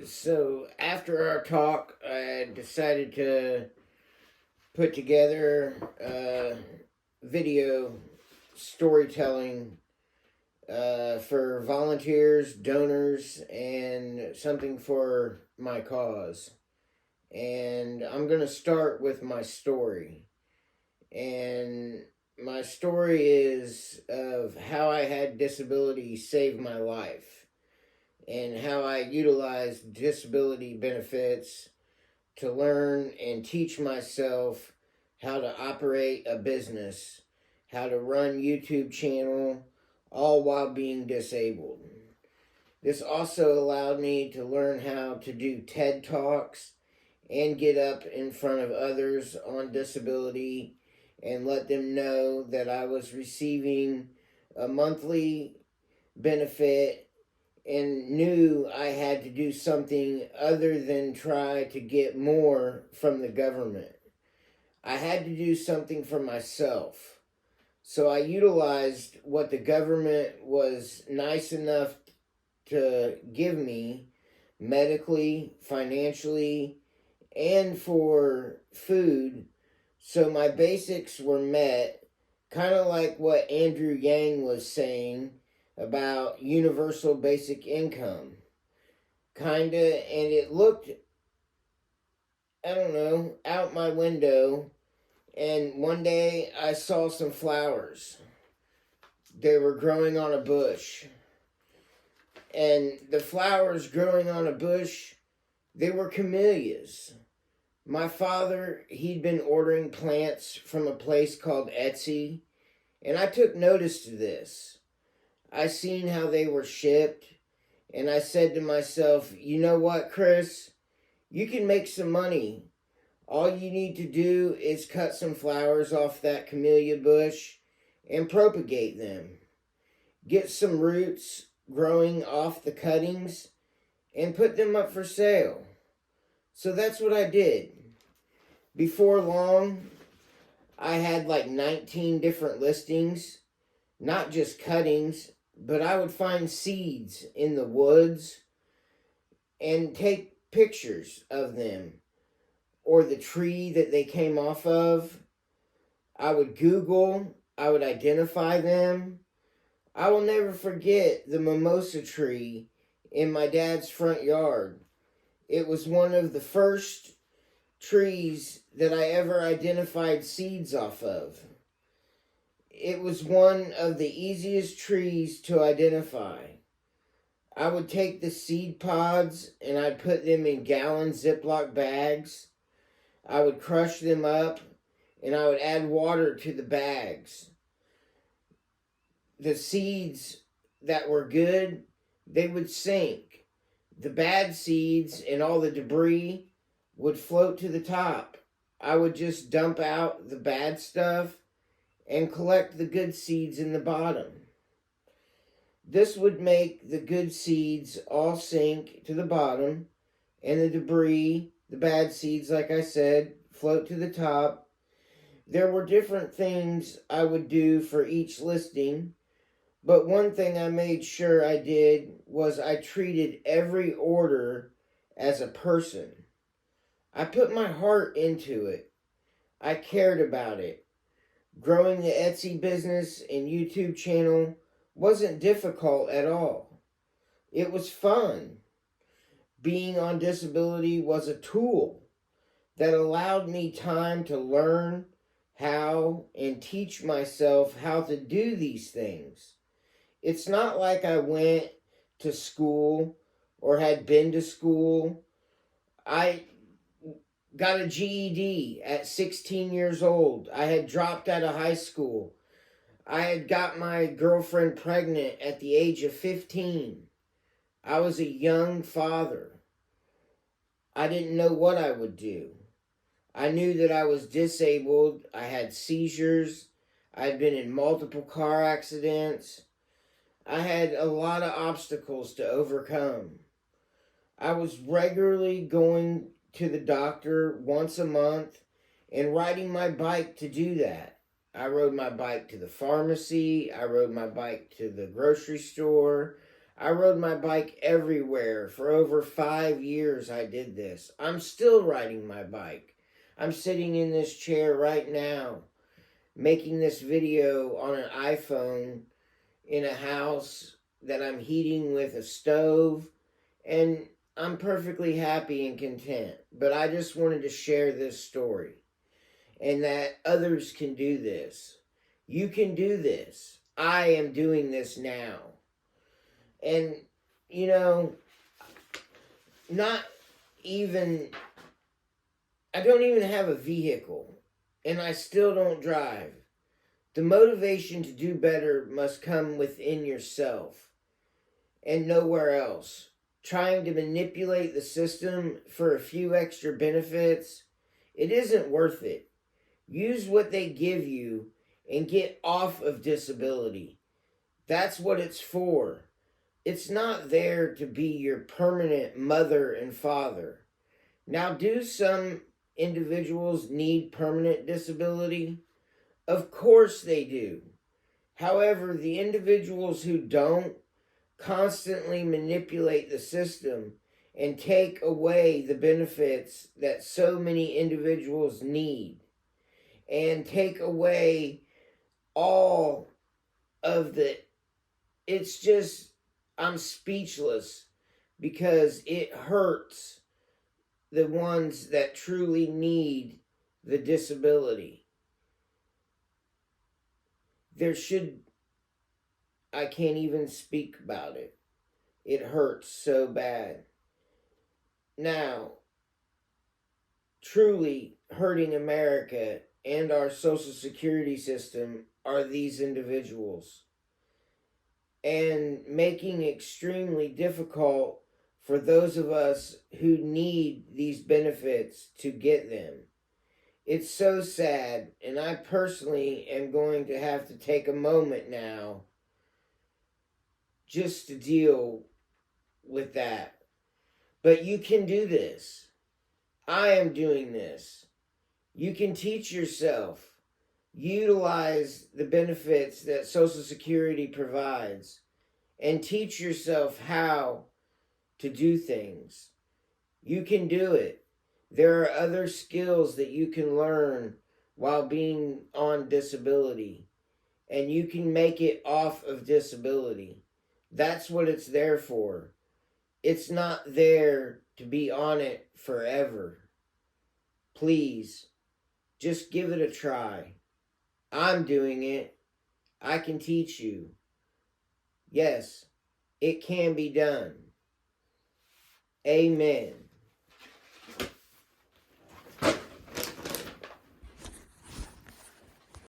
So after our talk, I decided to put together a video storytelling for volunteers, donors, and something for my cause. And I'm going to start with my story. And my story is of how I had disability save my life and how I utilized disability benefits to learn and teach myself how to operate a business, how to run YouTube channel, all while being disabled. This also allowed me to learn how to do TED Talks and get up in front of others on disability and let them know that I was receiving a monthly benefit and knew I had to do something other than try to get more from the government. I had to do something for myself. So I utilized what the government was nice enough to give me medically, financially, and for food. So my basics were met, kind of like what Andrew Yang was saying about universal basic income. Kinda, and it looked, I don't know, out my window, and one day I saw some flowers. They were growing on a bush. And the flowers growing on a bush, they were camellias. My father, he'd been ordering plants from a place called Etsy, and I took notice to this. I seen how they were shipped, and I said to myself, you know what, Chris? You can make some money. All you need to do is cut some flowers off that camellia bush and propagate them. Get some roots growing off the cuttings and put them up for sale. So that's what I did. Before long, I had like 19 different listings, not just cuttings, but I would find seeds in the woods and take pictures of them or the tree that they came off of. I would Google, I would identify them. I will never forget the mimosa tree in my dad's front yard. It was one of the first trees that I ever identified seeds off of. It was one of the easiest trees to identify. I would take the seed pods and I'd put them in gallon Ziploc bags. I would crush them up and I would add water to the bags. The seeds that were good, they would sink. The bad seeds and all the debris would float to the top. I would just dump out the bad stuff and collect the good seeds in the bottom. This would make the good seeds all sink to the bottom, and the debris, the bad seeds, like I said, float to the top. There were different things I would do for each listing, but one thing I made sure I did was I treated every order as a person. I put my heart into it. I cared about it. Growing the Etsy business and YouTube channel wasn't difficult at all. It was fun. Being on disability was a tool that allowed me time to learn how and teach myself how to do these things. It's not like I went to school or had been to school. I got a GED at 16 years old. I had dropped out of high school. I had got my girlfriend pregnant at the age of 15. I was a young father. I didn't know what I would do. I knew that I was disabled. I had seizures. I had been in multiple car accidents. I had a lot of obstacles to overcome. I was regularly going to the doctor once a month and riding my bike to do that. I rode my bike to the pharmacy. I rode my bike to the grocery store. I rode my bike everywhere. For over 5 years I did this. I'm still riding my bike. I'm sitting in this chair right now, making this video on an iPhone in a house that I'm heating with a stove, and I'm perfectly happy and content. But I just wanted to share this story, and that others can do this. You can do this. I am doing this now. And, you know, not even, I don't even have a vehicle, and I still don't drive. The motivation to do better must come within yourself and nowhere else. Trying to manipulate the system for a few extra benefits, it isn't worth it. Use what they give you and get off of disability. That's what it's for. It's not there to be your permanent mother and father. Now, do some individuals need permanent disability? Of course they do. However, the individuals who don't constantly manipulate the system and take away the benefits that so many individuals need, and take away all of the, it's just, I'm speechless because it hurts the ones that truly need the disability. I can't even speak about it. It hurts so bad. Now, truly hurting America and our Social Security system are these individuals, and making it extremely difficult for those of us who need these benefits to get them. It's so sad, and I personally am going to have to take a moment now just to deal with that. But you can do this. I am doing this. You can teach yourself. Utilize the benefits that Social Security provides and teach yourself how to do things. You can do it. There are other skills that you can learn while being on disability, and you can make it off of disability. That's what it's there for. It's not there to be on it forever. Please, just give it a try. I'm doing it. I can teach you. Yes, it can be done. Amen.